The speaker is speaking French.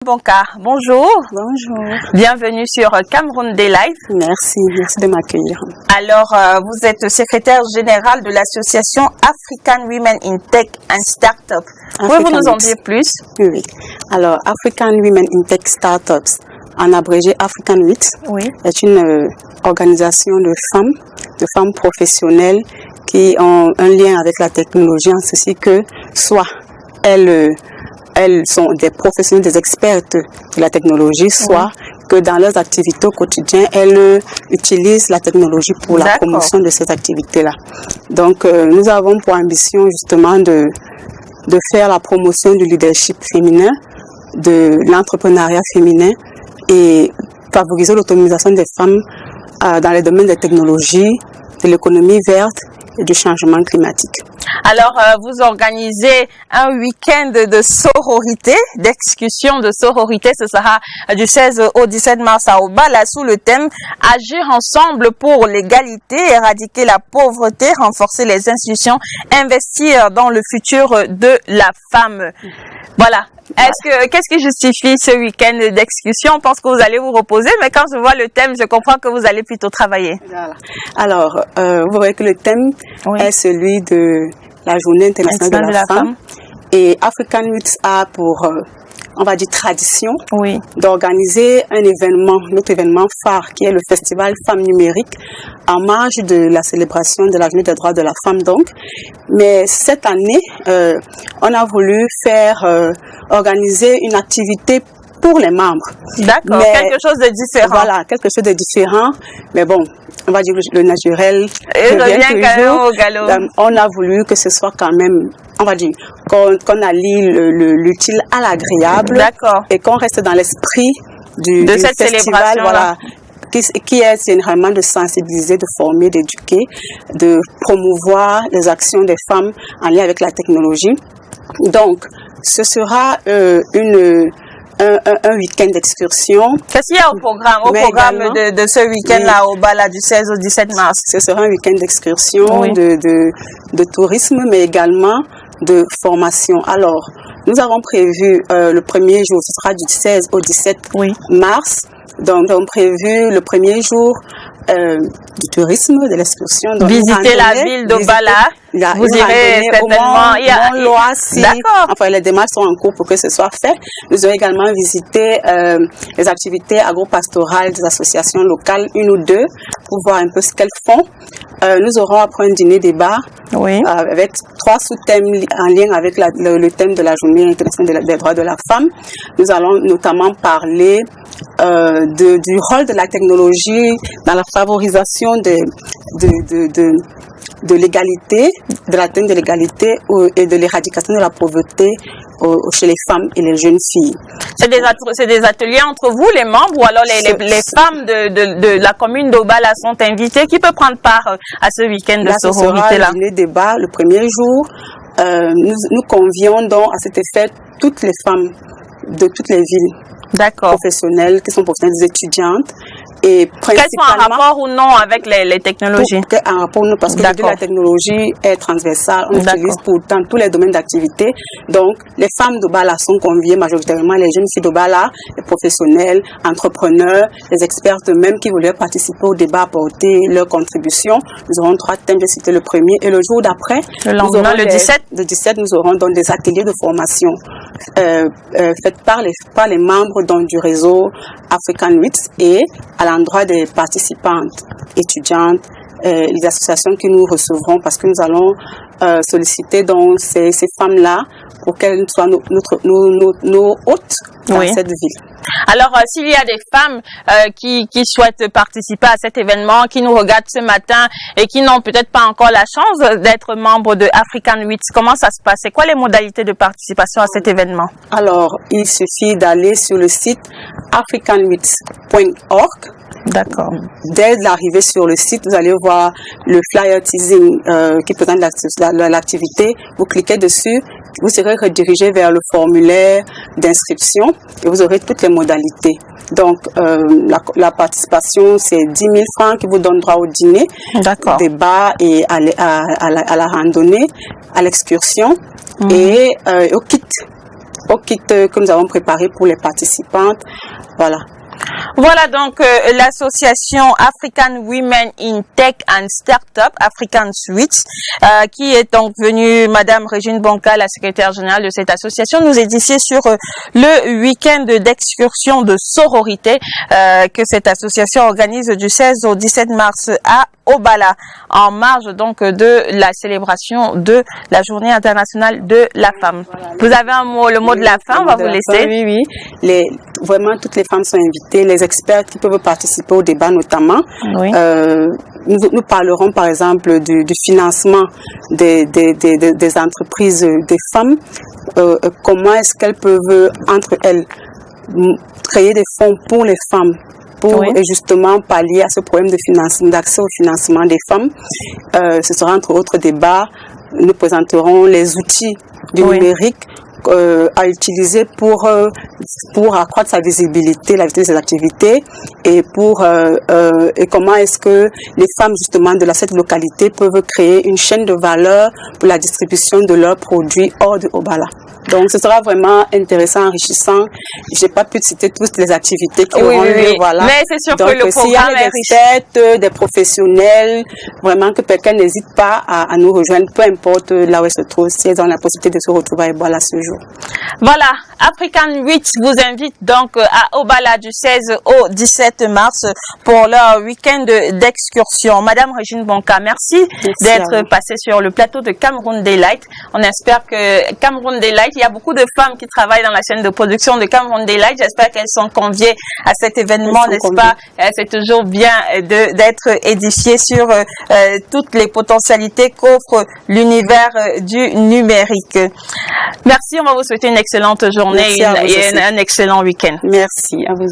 Bonka, bonjour. Bonjour. Bienvenue sur Cameroun Day Live. Merci de m'accueillir. Alors, vous êtes secrétaire générale de l'association African Women in Tech and Startup. Pouvez-vous nous en dire plus? Oui. Alors, African Women in Tech Startups, en abrégé African 8, est une organisation de femmes professionnelles qui ont un lien avec la technologie, en ceci que soit elles sont des professionnels, des expertes de la technologie, soit que dans leurs activités au quotidien, elles utilisent la technologie pour la promotion de cette activité-là. Donc, nous avons pour ambition justement de faire la promotion du leadership féminin, de l'entrepreneuriat féminin et favoriser l'autonomisation des femmes dans les domaines des technologies, de l'économie verte et du changement climatique. Alors, vous organisez un week-end de sororité, d'excursion de sororité. Ce sera du 16 au 17 mars à Obala sous le thème « Agir ensemble pour l'égalité, éradiquer la pauvreté, renforcer les institutions, investir dans le futur de la femme ». Voilà. Qu'est-ce qui justifie ce week-end d'excursion? On pense que vous allez vous reposer, mais quand je vois le thème, je comprends que vous allez plutôt travailler. Voilà. Alors, vous voyez que le thème est celui de la Journée internationale de la femme. Et African Youth a pour, on va dire, tradition d'organiser un événement, notre événement phare, qui est le Festival Femmes Numériques, en marge de la célébration de la Journée des droits de la femme, donc. Mais cette année, on a voulu organiser une activité pour les membres. D'accord, quelque chose de différent. Voilà, quelque chose de différent. Mais bon, on va dire que le naturel revient quand même au galop. On a voulu que ce soit quand même, on va dire, qu'on allie l'utile à l'agréable. D'accord. Et qu'on reste dans l'esprit du cette festival. Célébration. Voilà. Qui est généralement de sensibiliser, de former, d'éduquer, de promouvoir les actions des femmes en lien avec la technologie. Donc, ce sera un week-end d'excursion. Qu'est-ce qu'il y a au programme de ce week-end-là au Bala du 16 au 17 mars? Ce sera un week-end d'excursion, de tourisme, mais également de formation. Alors, nous avons prévu le premier jour, ce sera du 16 au 17 mars. Donc, nous avons prévu le premier jour du tourisme, de l'excursion. Visiter la ville d'Obala. Vous irez certainement. Enfin, les démarches sont en cours pour que ce soit fait. Nous allons également visiter les activités agro-pastorales des associations locales, une ou deux, pour voir un peu ce qu'elles font. Nous aurons après un dîner-débat avec 3 sous-thèmes en lien avec le thème de la Journée internationale des droits de la femme. Nous allons notamment parler du rôle de la technologie dans la favorisation de l'égalité, de l'atteinte de l'égalité et de l'éradication de la pauvreté chez les femmes et les jeunes filles. C'est des ateliers entre vous, les membres, ou alors les femmes de la commune d'Obala sont invitées? Qui peut prendre part à ce week-end de sororité-là? Ce sera le débat le premier jour. Nous convions donc à cet effet toutes les femmes de toutes les villes professionnelles, qui sont professionnelles, des étudiantes. Et qu'elles soient en rapport ou non avec les technologies? En rapport ou non, parce que la technologie est transversale, on l'utilise dans tous les domaines d'activité. Donc, les femmes d'Obala sont conviées majoritairement, les jeunes filles d'Obala, les professionnels, entrepreneurs, les experts eux-mêmes qui voulaient participer au débat, apporter leur contribution. Nous aurons 3 thèmes, j'ai cité le premier. Et le jour d'après, le 17? Le 17, nous aurons donc des ateliers de formation faits par les membres donc, du réseau African 8 et à l'endroit des participantes, étudiantes, les associations que nous recevrons, parce que nous allons solliciter donc ces femmes-là pour qu'elles soient nos hôtes dans cette ville. Alors, s'il y a des femmes qui souhaitent participer à cet événement, qui nous regardent ce matin et qui n'ont peut-être pas encore la chance d'être membres de African 8, comment ça se passe? C'est quoi les modalités de participation à cet événement? Alors, il suffit d'aller sur le site african8.org. D'accord. Dès l'arrivée sur le site, vous allez voir le flyer teasing qui présente l'activité. Vous cliquez dessus, vous serez redirigé vers le formulaire d'inscription et vous aurez toutes les modalités. Donc, la participation, c'est 10 000 francs qui vous donne droit au dîner, débat et à la randonnée, à l'excursion et au kit au kit que nous avons préparé pour les participantes. Voilà. Voilà donc l'association African Women in Tech and Startup, African Suite, qui est donc venue, Madame Régine Bonka, la secrétaire générale de cette association, nous édifier sur le week-end d'excursion de sororité que cette association organise du 16 au 17 mars à Obala, en marge donc de la célébration de la Journée internationale de la femme. Voilà. Vous avez un mot, le mot de la fin, on va vous laisser. Oui. Vraiment, toutes les femmes sont invitées, les experts qui peuvent participer au débat notamment. Oui. Nous parlerons par exemple du financement des entreprises des femmes. Comment est-ce qu'elles peuvent, entre elles, créer des fonds pour les femmes, pour justement pallier à ce problème de financement, d'accès au financement des femmes. Ce sera entre autres débats. Nous présenterons les outils du numérique à utiliser pour accroître sa visibilité, la vitesse de ses activités, et et comment est-ce que les femmes justement de cette localité peuvent créer une chaîne de valeur pour la distribution de leurs produits hors de Obala. Donc, ce sera vraiment intéressant, enrichissant. Je n'ai pas pu citer toutes les activités qui auront lieu, voilà. Mais c'est sûr donc, que le programme est riche. S'il y a des professionnels, vraiment que quelqu'un n'hésite pas à nous rejoindre, peu importe là où elles se trouvent, si elles ont la possibilité de se retrouver à Obala ce jour. Voilà, African 8 vous invite donc à Obala du 16 au 17 mars pour leur week-end d'excursion. Madame Régine Bonka, merci d'être passée sur le plateau de Cameroun Daylight. On espère que Cameroun Daylight, il y a beaucoup de femmes qui travaillent dans la chaîne de production de Cameroun Daylight. J'espère qu'elles sont conviées à cet événement, n'est-ce pas? C'est toujours bien d'être édifié sur toutes les potentialités qu'offre l'univers du numérique. Merci, on va vous souhaiter une excellente journée et un excellent week-end. Merci à vous.